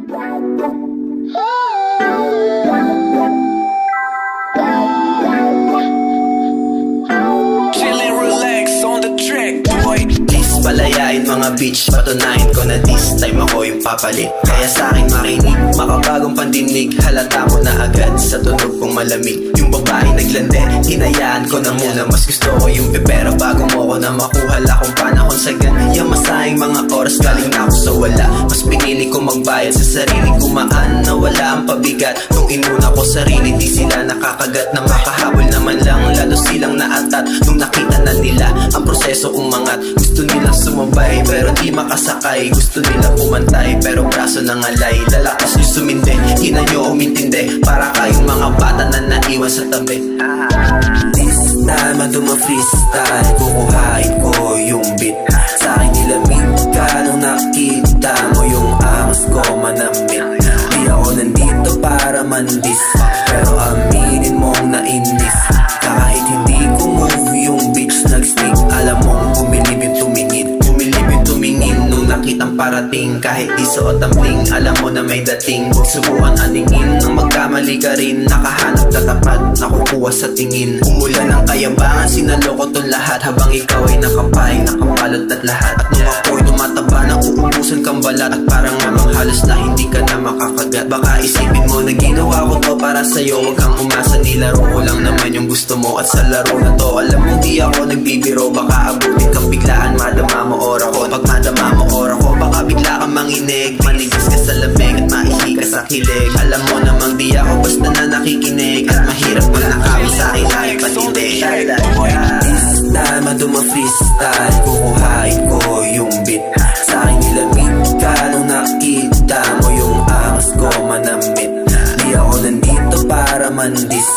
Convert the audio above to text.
Chillin', relax on the track, boy. Please palayain mga bitch, patunayan ko na this time ako yung papalit. Kaya sa'kin makinig, makabagong pandinig, halata mo na agad sa tunog kong malamig. Yung babae naglande, hinayaan ko na muna. Mas gusto ko yung pipera bago mo ko na makuha. Lakong panahon sa ganyang masayang mga oras, galing na ako sa wala. Mas pinili ko magbayad sa sarili, kumaan na wala ang pabigat. Nung inuna ko sarili, di sila nakakagat na makahabol naman lang. Lalo silang naatat nung nakita na nila ang proseso umangat. Gusto nilang sumabay pero di makasakay. Gusto nilang pumantay pero braso ng alay. Lalakas nyo sumindi, di na nyo umintindi. Para kayong mga bata na naiwan sa tabi. This time ando ma-freestyle, kukuhain ko yung beat. Sa'kin nilamig ka nung nakita mo yung angas ko manamit. Di ako nandito para mandis, pero aminin mong nainis. Kahit hindi ko move yung beats nag-stick, alam mong bumilib yung tumingin. Bumilib yung tumingin nung nakitang parating. Kahit di suot ang bling, alam mo na may dating. Huwag subukan aningin, nang magkamali ka rin. Nakahanap na tapat, nakukuha sa tingin. Umulan ng kayabangan, sinaloko tong lahat. Habang ikaw ay nakapay, nakapalot at lahat. At nung ako'y tumataba, nauubusan kang balat. At parang namang halos na hindi ka na makakagat. Baka isipin mo na ginawa ko to para sa'yo. Huwag kang umasa, nilaro ko lang naman yung gusto mo. At sa laro na to, alam mo di ako nagbibiro. Baka abutin kang biglaan, madama mo ora ko. Pag madama mo ora ko, baka bigla kang manginig. Manigas ka sa lamig at maihi ka sa kilig. Alam mo namang di ako basta na nakikinig. At mahirap mo nakawin sa'kin ay panindig. This time ando ma-freestyle, kukuhain ko yung beat. Sa'kin nilamig ka nung nakita mo yung angas ko manamit. Di ako nandito para mandis,